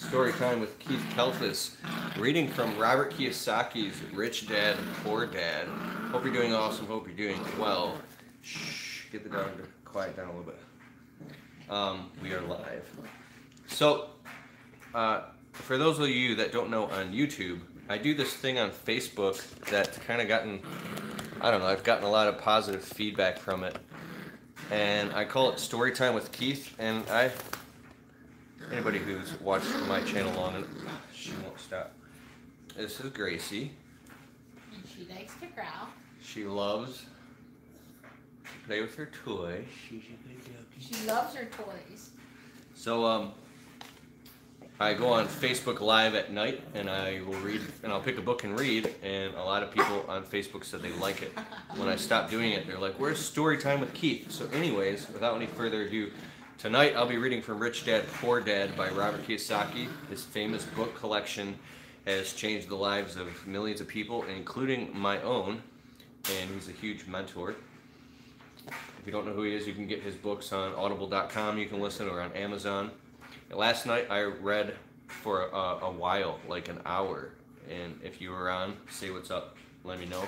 Story time with Keith Kalfas, reading from Robert Kiyosaki's Rich Dad, Poor Dad. Hope you're doing awesome, hope you're doing well. Shh, get the dog to quiet down a little bit. We are live. So, for those of you that don't know on YouTube, I do this thing on Facebook that's kind of gotten, I don't know, I've gotten a lot of positive feedback from it. And I call it Story Time with Keith, and anybody who's watched my channel long enough, she won't stop. This is Gracie. And she likes to growl. She loves to play with her toys. She's a good doggy. She loves her toys. So, I go on Facebook Live at night, and I will read, and I'll pick a book and read, and a lot of people on Facebook said they like it. When I stopped doing it, they're like, where's Story Time with Keith? So anyways, without any further ado, tonight I'll be reading from Rich Dad, Poor Dad by Robert Kiyosaki. His famous book collection has changed the lives of millions of people, including my own, and he's a huge mentor. If you don't know who he is, you can get his books on audible.com, you can listen, or on Amazon. Last night I read for a while, like an hour, and if you were on, say what's up, let me know.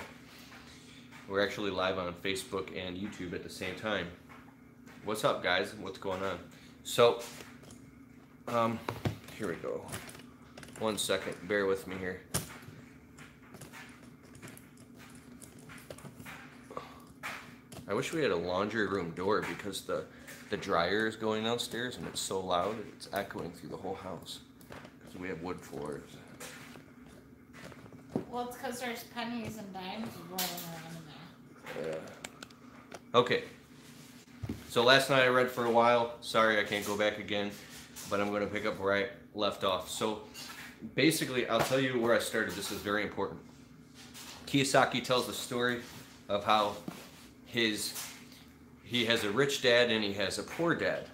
We're actually live on Facebook and YouTube at the same time. What's up, guys? What's going on? So, here we go. 1 second, bear with me here. I wish we had a laundry room door because the dryer is going downstairs and it's so loud it's echoing through the whole house because we have wood floors. Well, it's because there's pennies and dimes rolling around in there. Yeah. Okay. So last night I read for a while. Sorry I can't go back again, but I'm going to pick up where I left off. So basically, I'll tell you where I started. This is very important. Kiyosaki tells the story of how he has a rich dad and he has a poor dad.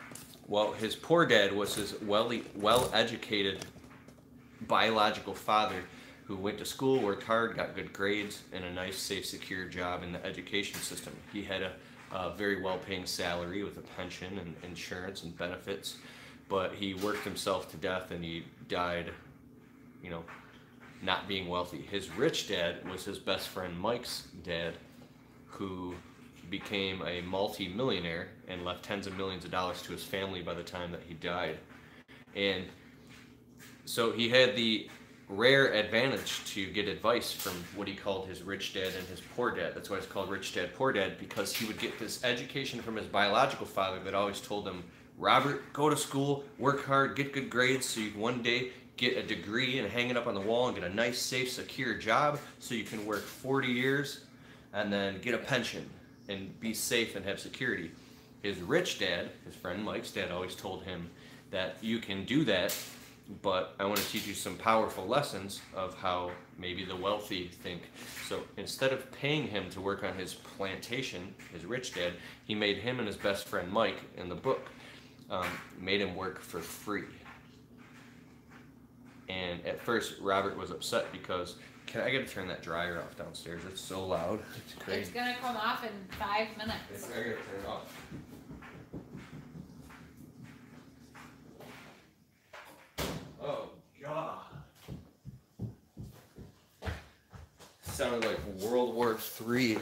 Well, his poor dad was his well-educated biological father who went to school, worked hard, got good grades, and a nice, safe, secure job in the education system. He had a very well-paying salary with a pension and insurance and benefits, but he worked himself to death and he died, you know, not being wealthy. His rich dad was his best friend Mike's dad, who became a multi-millionaire and left tens of millions of dollars to his family by the time that he died. And so he had the rare advantage to get advice from what he called his rich dad and his poor dad. That's why it's called Rich Dad, Poor Dad, because he would get this education from his biological father that always told him, Robert, go to school, work hard, get good grades so you can one day get a degree and hang it up on the wall and get a nice, safe, secure job so you can work 40 years and then get a pension and be safe and have security. His rich dad, his friend Mike's dad, always told him that you can do that, but I want to teach you some powerful lessons of how maybe the wealthy think. So instead of paying him to work on his plantation, his rich dad, he made him and his best friend Mike in the book, made him work for free. And at first Robert was upset because I gotta turn that dryer off downstairs. It's so loud. It's crazy. It's gonna come off in 5 minutes. I gotta turn it off. Oh God! Sounded like World War III.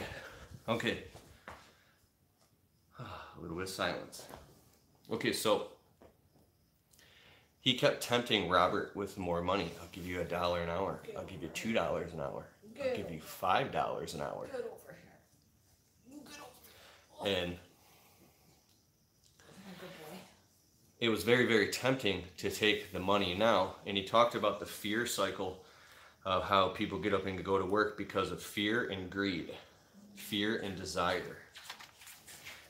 Okay. A little bit of silence. Okay, so he kept tempting Robert with more money. I'll give you $1 an hour. I'll give you $2 an hour. I'll give you $5 an hour. Good over here. Good over here. And it was very, very tempting to take the money now. And he talked about the fear cycle of how people get up and go to work because of fear and greed, fear and desire.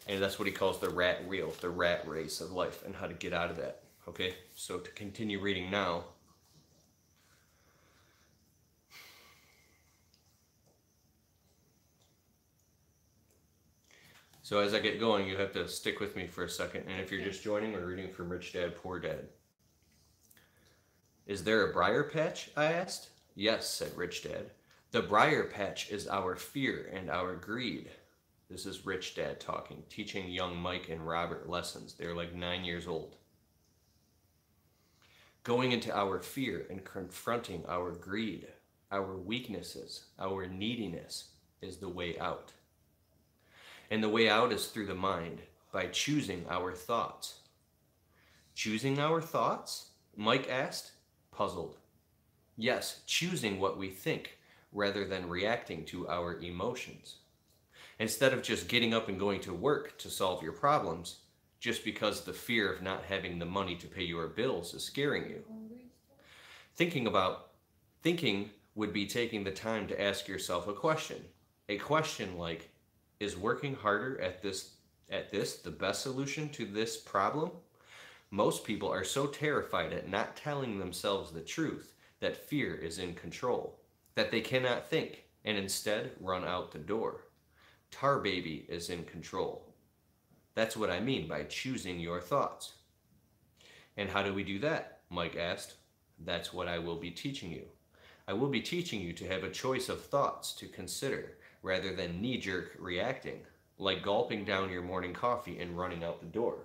And that's what he calls the rat wheel, the rat race of life, and how to get out of that. Okay, so to continue reading now. So as I get going, you have to stick with me for a second. And if you're just joining, we're reading from Rich Dad, Poor Dad. Is there a briar patch? I asked. Yes, said Rich Dad. The briar patch is our fear and our greed. This is Rich Dad talking, teaching young Mike and Robert lessons. They're like 9 years old. Going into our fear and confronting our greed, our weaknesses, our neediness is the way out. And the way out is through the mind, by choosing our thoughts. Choosing our thoughts? Mike asked, puzzled. Yes, choosing what we think rather than reacting to our emotions. Instead of just getting up and going to work to solve your problems, just because the fear of not having the money to pay your bills is scaring you. Thinking would be taking the time to ask yourself a question. A question like, is working harder at this the best solution to this problem? Most people are so terrified at not telling themselves the truth that fear is in control, that they cannot think and instead run out the door. Tar Baby is in control. That's what I mean by choosing your thoughts. And how do we do that? Mike asked. That's what I will be teaching you. I will be teaching you to have a choice of thoughts to consider rather than knee-jerk reacting, like gulping down your morning coffee and running out the door.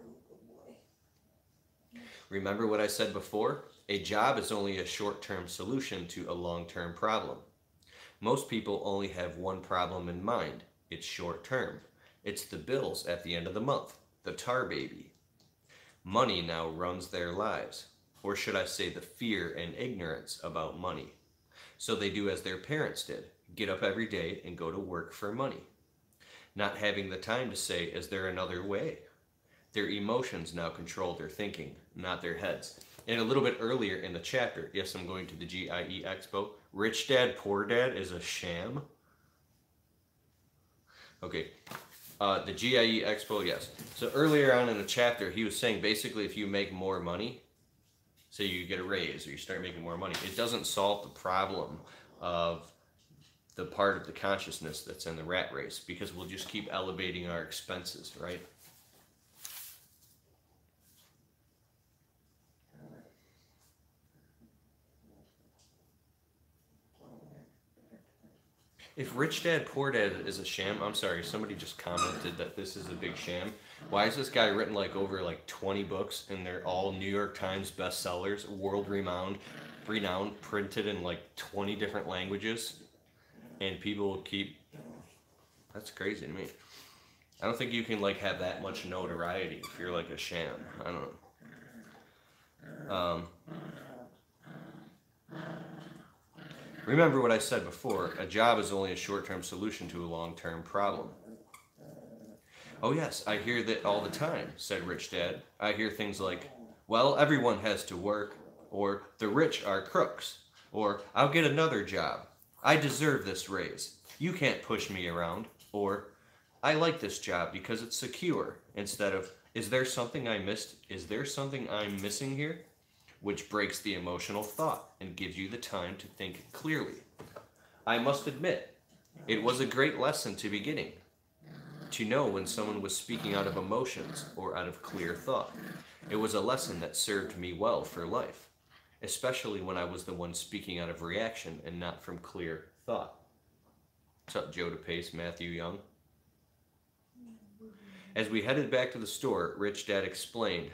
Remember what I said before? A job is only a short-term solution to a long-term problem. Most people only have one problem in mind. It's short-term. It's the bills at the end of the month, the tar baby. Money now runs their lives, or should I say the fear and ignorance about money. So they do as their parents did, get up every day and go to work for money. Not having the time to say, is there another way? Their emotions now control their thinking, not their heads. And a little bit earlier in the chapter, yes, I'm going to the GIE Expo, Rich Dad, Poor Dad is a sham. Okay, the GIE Expo, yes. So earlier on in the chapter, he was saying basically if you make more money, say you get a raise or you start making more money, it doesn't solve the problem of the part of the consciousness that's in the rat race, because we'll just keep elevating our expenses, right? If Rich Dad, Poor Dad is a sham, I'm sorry, somebody just commented that this is a big sham. Why is this guy written like over like 20 books and they're all New York Times bestsellers, world renowned, printed in like 20 different languages, and people will keep, that's crazy to me. I don't think you can like have that much notoriety if you're like a sham. I don't know. Remember what I said before, a job is only a short-term solution to a long-term problem. Oh yes, I hear that all the time, said Rich Dad. I hear things like, well, everyone has to work, or the rich are crooks, or I'll get another job. I deserve this raise. You can't push me around, or I like this job because it's secure, instead of, is there something I missed? Is there something I'm missing here? Which breaks the emotional thought and gives you the time to think clearly. I must admit, it was a great lesson to be getting, to know when someone was speaking out of emotions or out of clear thought. It was a lesson that served me well for life, especially when I was the one speaking out of reaction and not from clear thought. What's up, Joe DePace, Matthew Young? As we headed back to the store, Rich Dad explained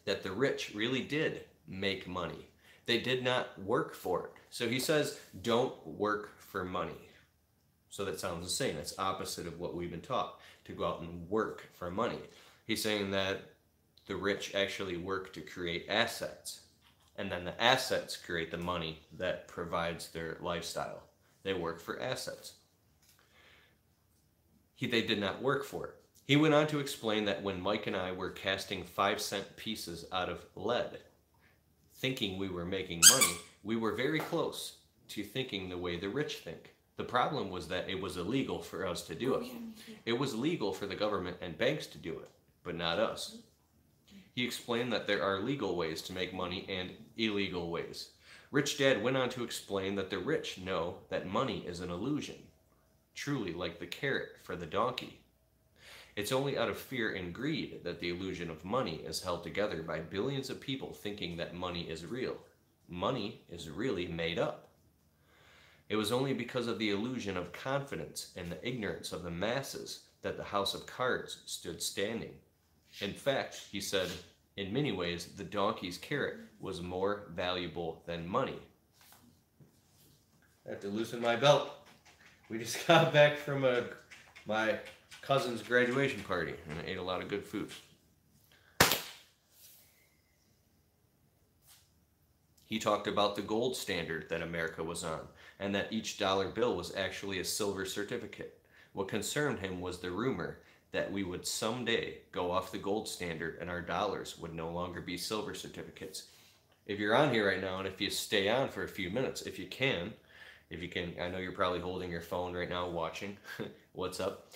that the rich really did make money. They did not work for it. So he says, don't work for money. So that sounds the same. That's opposite of what we've been taught, to go out and work for money. He's saying that the rich actually work to create assets. And then the assets create the money that provides their lifestyle. They work for assets. They did not work for it. He went on to explain that when Mike and I were casting 5-cent pieces out of lead, thinking we were making money, we were very close to thinking the way the rich think. The problem was that it was illegal for us to do it. It was legal for the government and banks to do it, but not us. He explained that there are legal ways to make money and illegal ways. Rich Dad went on to explain that the rich know that money is an illusion, truly like the carrot for the donkey. It's only out of fear and greed that the illusion of money is held together by billions of people thinking that money is real. Money is really made up. It was only because of the illusion of confidence and the ignorance of the masses that the house of cards stood standing. In fact, he said, in many ways, the donkey's carrot was more valuable than money. I have to loosen my belt. We just got back from my cousin's graduation party, and I ate a lot of good food. He talked about the gold standard that America was on, and that each dollar bill was actually a silver certificate. What concerned him was the rumor that we would someday go off the gold standard and our dollars would no longer be silver certificates. If you're on here right now, and if you stay on for a few minutes, if you can, I know you're probably holding your phone right now watching. What's up?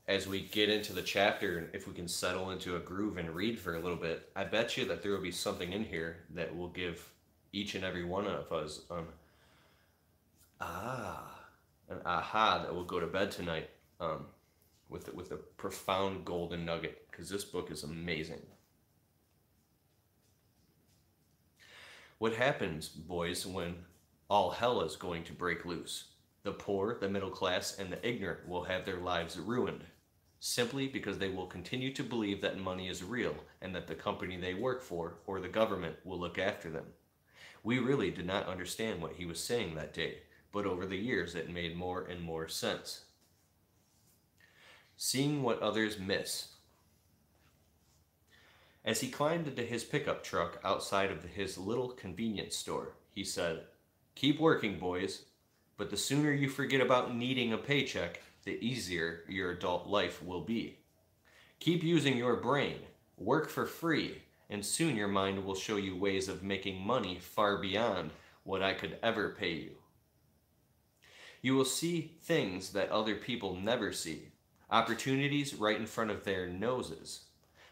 As we get into the chapter, and if we can settle into a groove and read for a little bit, I bet you that there will be something in here that will give each and every one of us an aha that will go to bed tonight with a profound golden nugget, because this book is amazing. What happens, boys, when all hell is going to break loose? The poor, the middle class, and the ignorant will have their lives ruined, simply because they will continue to believe that money is real and that the company they work for or the government will look after them. We really did not understand what he was saying that day, but over the years it made more and more sense. Seeing what others miss. As he climbed into his pickup truck outside of his little convenience store, he said, "Keep working, boys, but the sooner you forget about needing a paycheck, the easier your adult life will be. Keep using your brain, work for free, and soon your mind will show you ways of making money far beyond what I could ever pay you. You will see things that other people never see, opportunities right in front of their noses.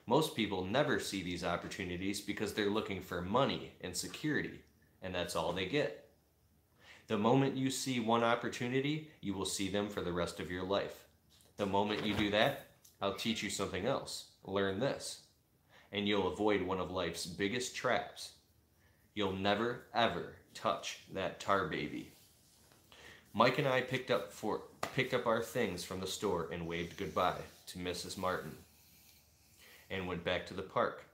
Most people never see these opportunities because they're looking for money and security, and that's all they get. The moment you see one opportunity, you will see them for the rest of your life. The moment you do that, I'll teach you something else. Learn this, and you'll avoid one of life's biggest traps. You'll never, ever touch that tar baby." Mike and I picked up our things from the store and waved goodbye to Mrs. Martin and went back to the park,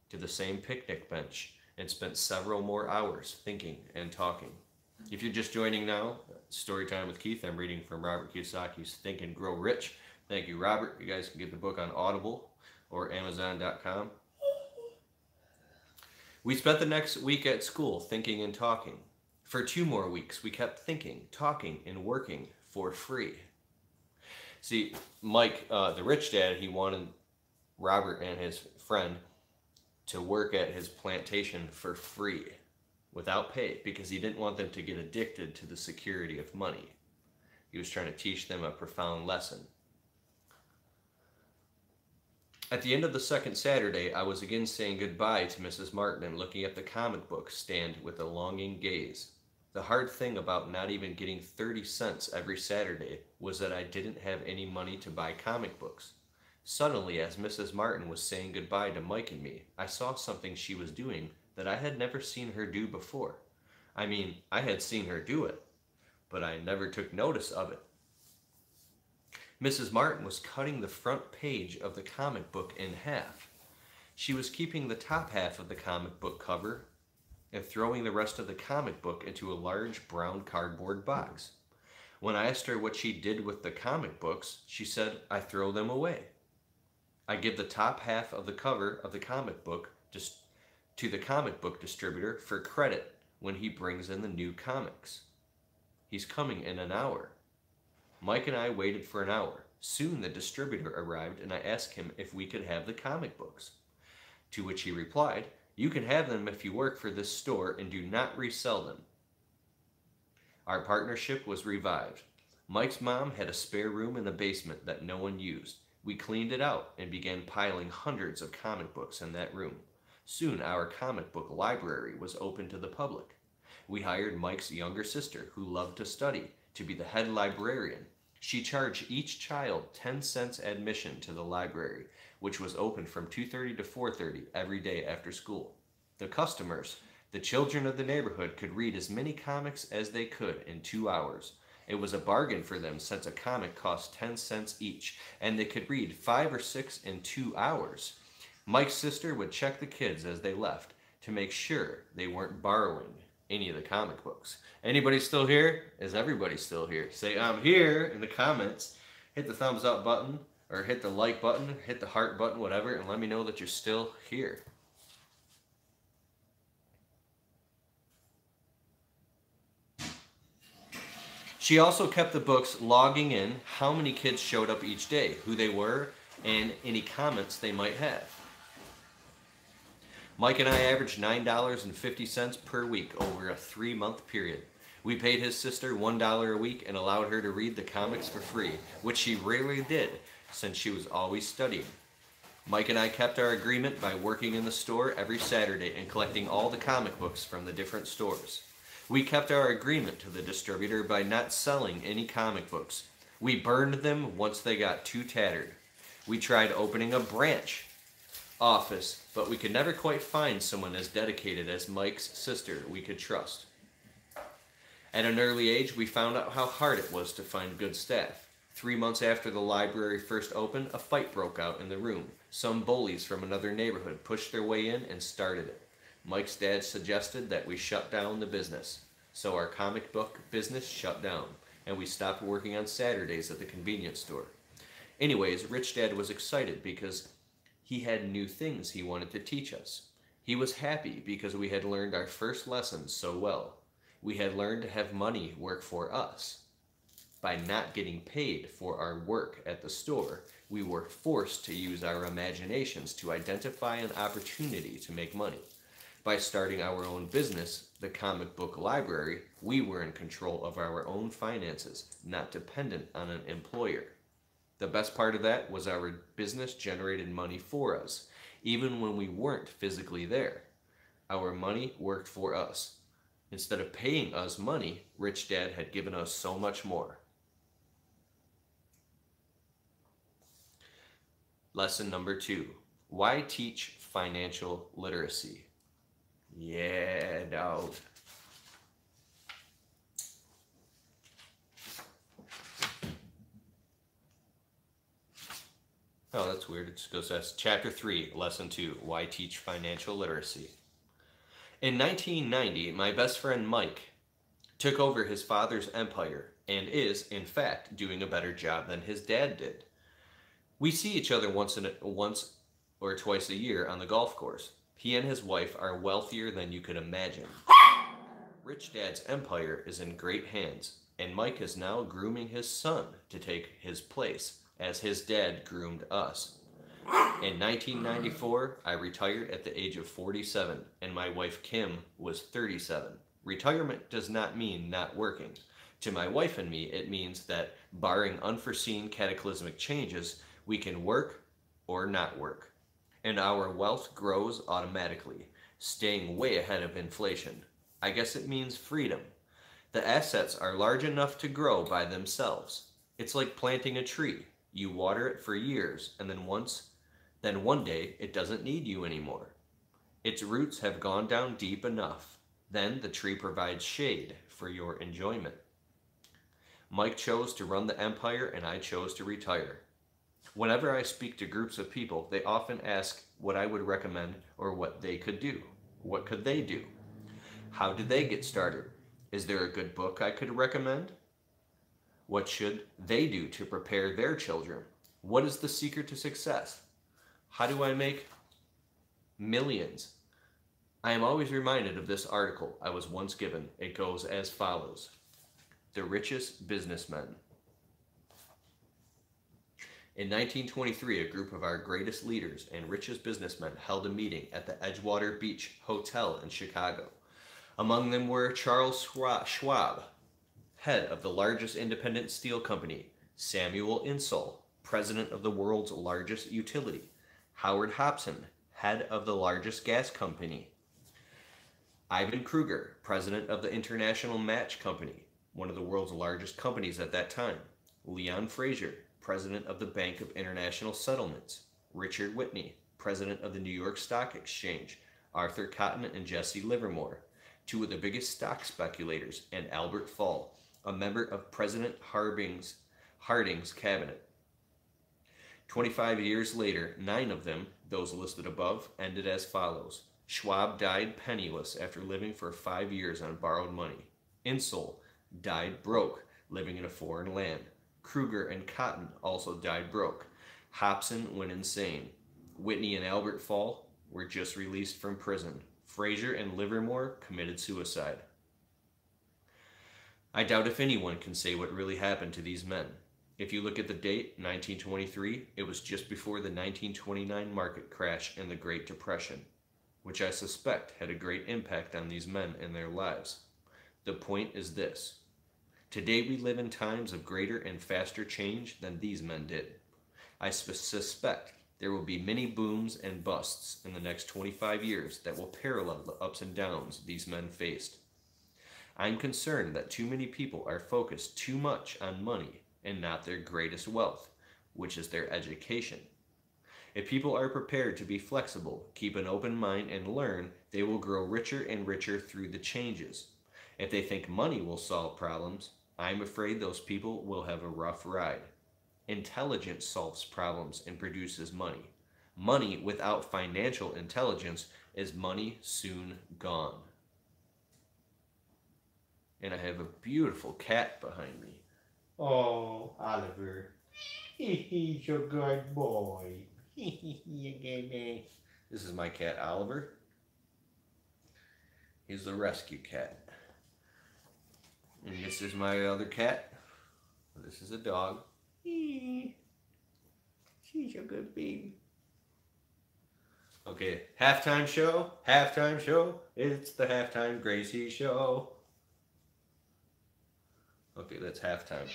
to the same picnic bench, and spent several more hours thinking and talking. If you're just joining now, Storytime with Keith, I'm reading from Robert Kiyosaki's Think and Grow Rich. Thank you, Robert. You guys can get the book on Audible or Amazon.com. We spent the next week at school thinking and talking. For 2 more weeks, we kept thinking, talking, and working for free. See, Mike, the rich dad, he wanted Robert and his friend to work at his plantation for free, without pay, because he didn't want them to get addicted to the security of money. He was trying to teach them a profound lesson. At the end of the second Saturday, I was again saying goodbye to Mrs. Martin and looking at the comic book stand with a longing gaze. The hard thing about not even getting 30 cents every Saturday was that I didn't have any money to buy comic books. Suddenly, as Mrs. Martin was saying goodbye to Mike and me, I saw something she was doing that I had never seen her do before. I mean, I had seen her do it, but I never took notice of it. Mrs. Martin was cutting the front page of the comic book in half. She was keeping the top half of the comic book cover and throwing the rest of the comic book into a large brown cardboard box. When I asked her what she did with the comic books, she said, "I throw them away. I give the top half of the cover of the comic book to the comic book distributor for credit when he brings in the new comics. He's coming in an hour." Mike and I waited for an hour. Soon the distributor arrived and I asked him if we could have the comic books. To which he replied, "You can have them if you work for this store and do not resell them." Our partnership was revived. Mike's mom had a spare room in the basement that no one used. We cleaned it out and began piling hundreds of comic books in that room. Soon our comic book library was open to the public. We hired Mike's younger sister, who loved to study, to be the head librarian. She charged each child 10 cents admission to the library, which was open from 2:30 to 4:30 every day after school. The customers, the children of the neighborhood, could read as many comics as they could in 2 hours, It was a bargain for them since a comic cost 10 cents each, and they could read 5 or 6 in 2 hours. Mike's sister would check the kids as they left to make sure they weren't borrowing any of the comic books. Anybody still here? Is everybody still here? Say, I'm here in the comments. Hit the thumbs up button, or hit the like button, hit the heart button, whatever, and let me know that you're still here. She also kept the books, logging in how many kids showed up each day, who they were, and any comments they might have. Mike and I averaged $9.50 per week over a 3-month period. We paid his sister $1 a week and allowed her to read the comics for free, which she rarely did since she was always studying. Mike and I kept our agreement by working in the store every Saturday and collecting all the comic books from the different stores. We kept our agreement to the distributor by not selling any comic books. We burned them once they got too tattered. We tried opening a branch office, but we could never quite find someone as dedicated as Mike's sister we could trust. At an early age, we found out how hard it was to find good staff. 3 months after the library first opened, a fight broke out in the room. Some bullies from another neighborhood pushed their way in and started it. Mike's dad suggested that we shut down the business. So our comic book business shut down, and we stopped working on Saturdays at the convenience store. Anyways, Rich Dad was excited because he had new things he wanted to teach us. He was happy because we had learned our first lessons so well. We had learned to have money work for us. By not getting paid for our work at the store, we were forced to use our imaginations to identify an opportunity to make money. By starting our own business, the comic book library, we were in control of our own finances, not dependent on an employer. The best part of that was our business generated money for us, even when we weren't physically there. Our money worked for us. Instead of paying us money, Rich Dad had given us so much more. Lesson number 2. Why teach financial literacy? Yeah, dog. Oh, that's weird. It just goes as Chapter 3, Lesson 2, Why Teach Financial Literacy. In 1990, my best friend Mike took over his father's empire and is, in fact, doing a better job than his dad did. We see each other once or twice a year on the golf course. He and his wife are wealthier than you could imagine. Rich Dad's empire is in great hands, and Mike is now grooming his son to take his place, as his dad groomed us. In 1994, I retired at the age of 47, and my wife Kim was 37. Retirement does not mean not working. To my wife and me, it means that, barring unforeseen cataclysmic changes, we can work or not work. And our wealth grows automatically, staying way ahead of inflation. I guess it means freedom. The assets are large enough to grow by themselves. It's like planting a tree. You water it for years, and then one day it doesn't need you anymore. Its roots have gone down deep enough. Then the tree provides shade for your enjoyment. Mike chose to run the empire, and I chose to retire. Whenever I speak to groups of people, they often ask what I would recommend or what they could do. What could they do? How did they get started? Is there a good book I could recommend? What should they do to prepare their children? What is the secret to success? How do I make millions? I am always reminded of this article I was once given. It goes as follows. The Richest Businessmen. In 1923, a group of our greatest leaders and richest businessmen held a meeting at the Edgewater Beach Hotel in Chicago. Among them were Charles Schwab, head of the largest independent steel company, Samuel Insull, president of the world's largest utility, Howard Hobson, head of the largest gas company, Ivan Kruger, president of the International Match Company, one of the world's largest companies at that time, Leon Fraser, president of the Bank of International Settlements, Richard Whitney, president of the New York Stock Exchange, Arthur Cotton and Jesse Livermore, two of the biggest stock speculators, and Albert Fall, a member of President Harding's cabinet. 25 years later, 9 of them, those listed above, ended as follows. Schwab died penniless after living for 5 years on borrowed money. Insull died broke, living in a foreign land. Kruger and Cotton also died broke. Hobson went insane. Whitney and Albert Fall were just released from prison. Fraser and Livermore committed suicide. I doubt if anyone can say what really happened to these men. If you look at the date, 1923, it was just before the 1929 market crash and the Great Depression, which I suspect had a great impact on these men and their lives. The point is this. Today we live in times of greater and faster change than these men did. I suspect there will be many booms and busts in the next 25 years that will parallel the ups and downs these men faced. I'm concerned that too many people are focused too much on money and not their greatest wealth, which is their education. If people are prepared to be flexible, keep an open mind, and learn, they will grow richer and richer through the changes. If they think money will solve problems, I'm afraid those people will have a rough ride. Intelligence solves problems and produces money. Money without financial intelligence is money soon gone. And I have a beautiful cat behind me. Oh, Oliver. He's a good boy. This is my cat, Oliver. He's the rescue cat. And this is my other cat. This is a dog. She's a good baby. Okay, halftime show. Halftime show. It's the halftime Gracie show. Okay, that's halftime.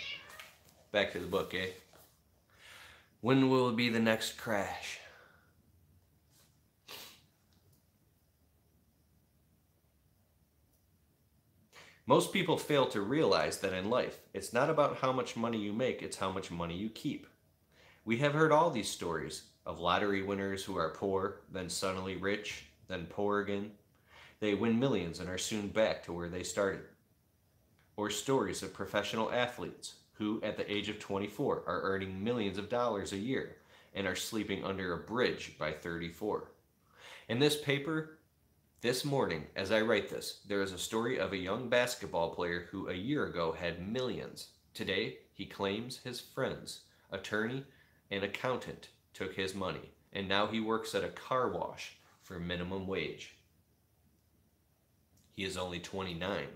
Back to the book, eh? When will it be the next crash? Most people fail to realize that in life, it's not about how much money you make, it's how much money you keep. We have heard all these stories of lottery winners who are poor, then suddenly rich, then poor again. They win millions and are soon back to where they started. Or stories of professional athletes who, at the age of 24, are earning millions of dollars a year and are sleeping under a bridge by 34. In this paper, this morning, as I write this, there is a story of a young basketball player who a year ago had millions. Today, he claims his friends, attorney and accountant, took his money, and now he works at a car wash for minimum wage. He is only 29.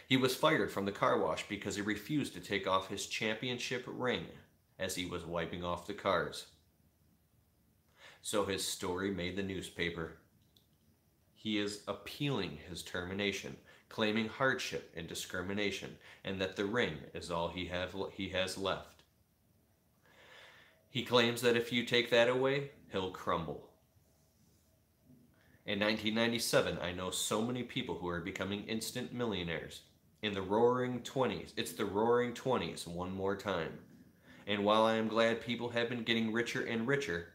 He was fired from the car wash because he refused to take off his championship ring as he was wiping off the cars. So his story made the newspaper. He is appealing his termination, claiming hardship and discrimination, and that the ring is all he has left. He claims that if you take that away, he'll crumble. In 1997, I know so many people who are becoming instant millionaires. In the roaring 20s, it's the roaring 20s one more time. And while I am glad people have been getting richer and richer,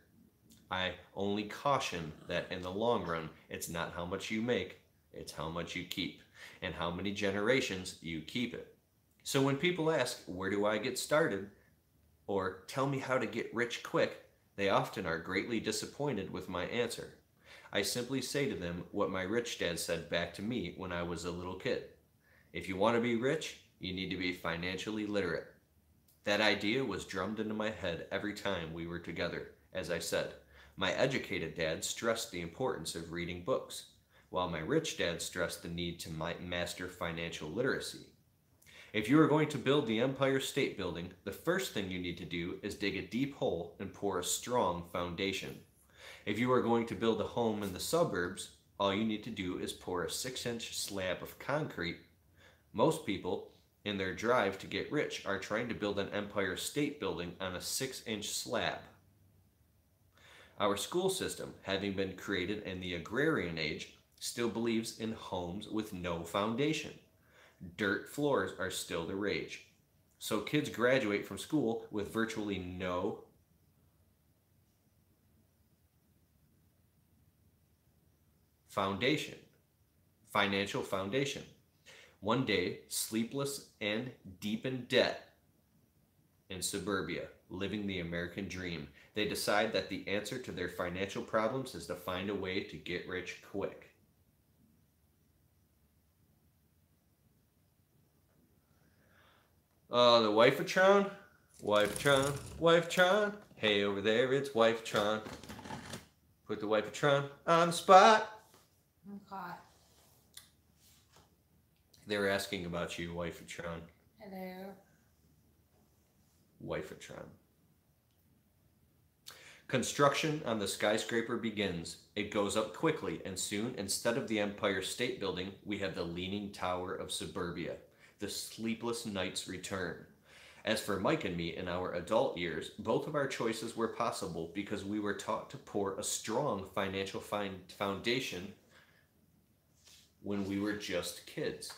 I only caution that in the long run, it's not how much you make, it's how much you keep, and how many generations you keep it. So when people ask, where do I get started? Or tell me how to get rich quick, they often are greatly disappointed with my answer. I simply say to them what my rich dad said back to me when I was a little kid. If you want to be rich, you need to be financially literate. That idea was drummed into my head every time we were together. As I said, my educated dad stressed the importance of reading books, while my rich dad stressed the need to master financial literacy. If you are going to build the Empire State Building, the first thing you need to do is dig a deep hole and pour a strong foundation. If you are going to build a home in the suburbs, all you need to do is pour a 6-inch slab of concrete. Most people, in their drive to get rich, are trying to build an Empire State Building on a 6-inch slab. Our school system, having been created in the agrarian age, still believes in homes with no foundation. Dirt floors are still the rage. So kids graduate from school with virtually no foundation, financial foundation. One day, sleepless and deep in debt in suburbia, living the American dream, they decide that the answer to their financial problems is to find a way to get rich quick. Oh, the Wife-a-tron? Wife-a-tron, Wife-a-tron. Hey, over there, it's Wife-a-tron. Put the Wife-a-tron on the spot. I'm caught. They were asking about you, Wife-a-tron. Hello. Wife-a-tron. Construction on the skyscraper begins. It goes up quickly, and soon, instead of the Empire State Building, we have the Leaning Tower of suburbia. The sleepless nights return. As for Mike and me in our adult years, both of our choices were possible because we were taught to pour a strong financial foundation when we were just kids.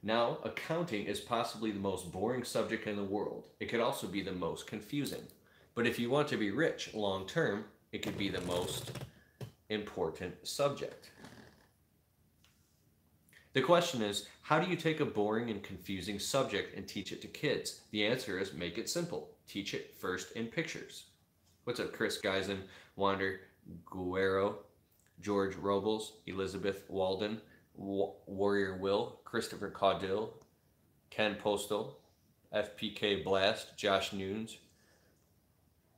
Now, accounting is possibly the most boring subject in the world. It could also be the most confusing. But if you want to be rich long term, it could be the most important subject. The question is, how do you take a boring and confusing subject and teach it to kids? The answer is make it simple. Teach it first in pictures. What's up, Chris Geisen, Wander Guerrero, George Robles, Elizabeth Walden, Warrior Will, Christopher Caudill, Ken Postal, FPK Blast, Josh Nunes,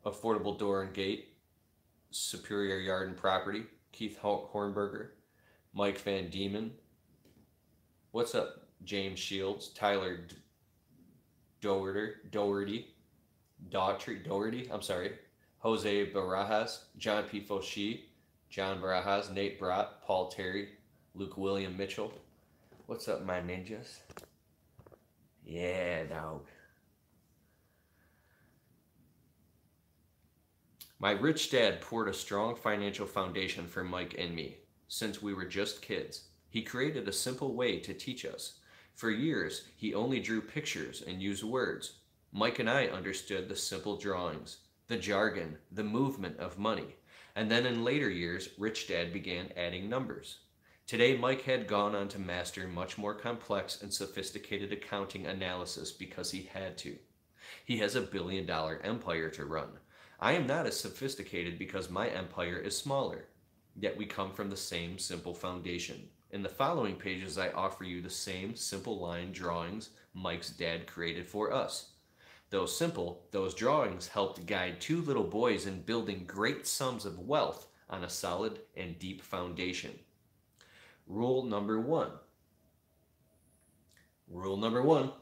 Affordable Door and Gate, Superior Yard and Property, Keith Hornberger, Mike Van Diemen. What's up, James Shields, Tyler Doherty, Jose Barajas, John P. Fauci, John Barajas, Nate Brott, Paul Terry, Luke William Mitchell. What's up, my ninjas? Yeah, dog. My rich dad poured a strong financial foundation for Mike and me since we were just kids. He created a simple way to teach us. For years, he only drew pictures and used words. Mike and I understood the simple drawings, the jargon, the movement of money. And then in later years, Rich Dad began adding numbers. Today, Mike had gone on to master much more complex and sophisticated accounting analysis because he had to. He has a billion-dollar empire to run. I am not as sophisticated because my empire is smaller. Yet we come from the same simple foundation. In the following pages, I offer you the same simple line drawings Mike's dad created for us. Though simple, those drawings helped guide two little boys in building great sums of wealth on a solid and deep foundation. Rule number one. Rule number one.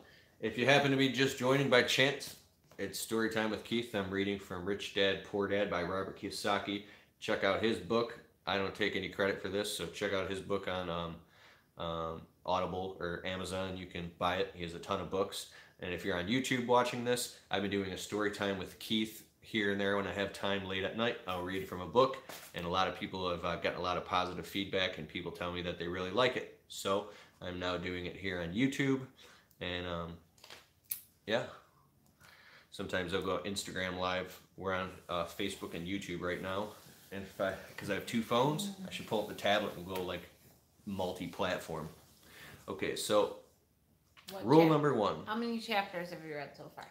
If you happen to be just joining by chance, it's Storytime with Keith. I'm reading from Rich Dad, Poor Dad by Robert Kiyosaki. Check out his book. I don't take any credit for this, so check out his book on Audible or Amazon. You can buy it. He has a ton of books. And if you're on YouTube watching this, I've been doing a Storytime with Keith here and there when I have time late at night. I'll read from a book, and a lot of people have gotten a lot of positive feedback, and people tell me that they really like it. So I'm now doing it here on YouTube, and yeah. Sometimes I'll go Instagram Live. We're on Facebook and YouTube right now. And because I have two phones, I should pull up the tablet and go like multi-platform. Okay, so rule number one. How many chapters have you read so far?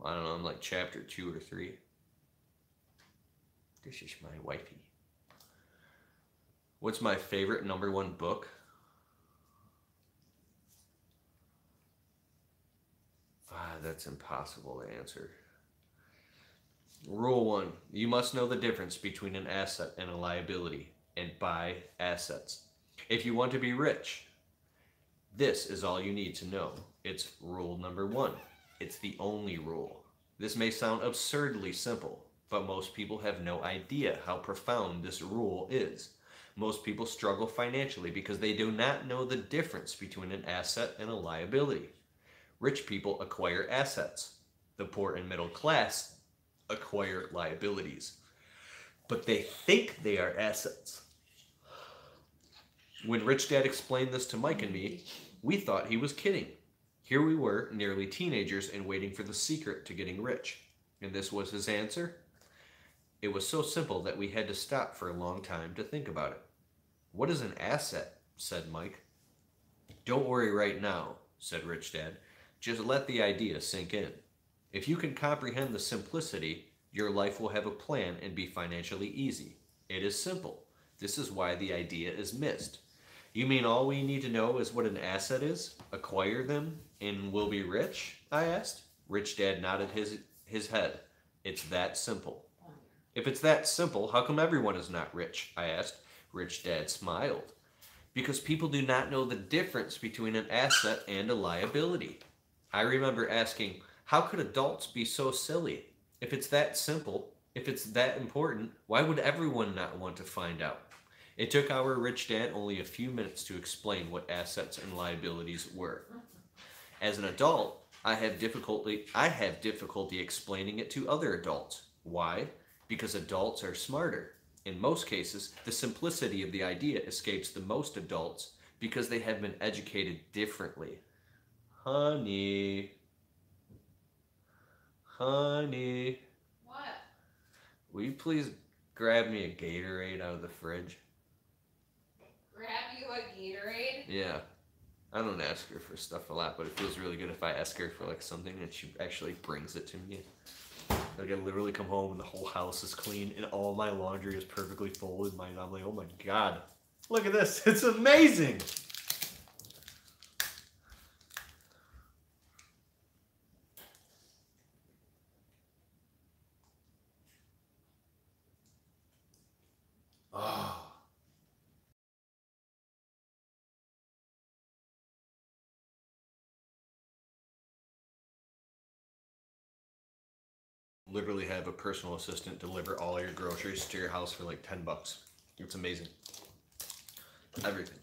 I don't know. I'm like chapter 2 or 3. This is my wifey. What's my favorite number one book? That's impossible to answer. Rule 1. You must know the difference between an asset and a liability, and buy assets. If you want to be rich, this is all you need to know. It's rule number 1. It's the only rule. This may sound absurdly simple, but most people have no idea how profound this rule is. Most people struggle financially because they do not know the difference between an asset and a liability. Rich people acquire assets. The poor and middle class acquire liabilities. But they think they are assets. When Rich Dad explained this to Mike and me, we thought he was kidding. Here we were, nearly teenagers, and waiting for the secret to getting rich. And this was his answer? It was so simple that we had to stop for a long time to think about it. What is an asset? Said Mike. Don't worry right now, said Rich Dad. Just let the idea sink in. If you can comprehend the simplicity, your life will have a plan and be financially easy. It is simple. This is why the idea is missed. You mean all we need to know is what an asset is, acquire them, and we'll be rich? I asked. Rich Dad nodded his head. It's that simple. If it's that simple, how come everyone is not rich? I asked. Rich Dad smiled. Because people do not know the difference between an asset and a liability. I remember asking, how could adults be so silly? If it's that simple, if it's that important, why would everyone not want to find out? It took our Rich Dad only a few minutes to explain what assets and liabilities were. As an adult, I have difficulty explaining it to other adults. Why? Because adults are smarter. In most cases, the simplicity of the idea escapes the most adults because they have been educated differently. Honey. Honey. What? Will you please grab me a Gatorade out of the fridge? Grab you a Gatorade? Yeah. I don't ask her for stuff a lot, but it feels really good if I ask her for like something and she actually brings it to me. Like I literally come home and the whole house is clean and all my laundry is perfectly folded. I'm like, oh my god, look at this! It's amazing. Oh. Literally have a personal assistant deliver all your groceries to your house for like $10. It's amazing. Everything.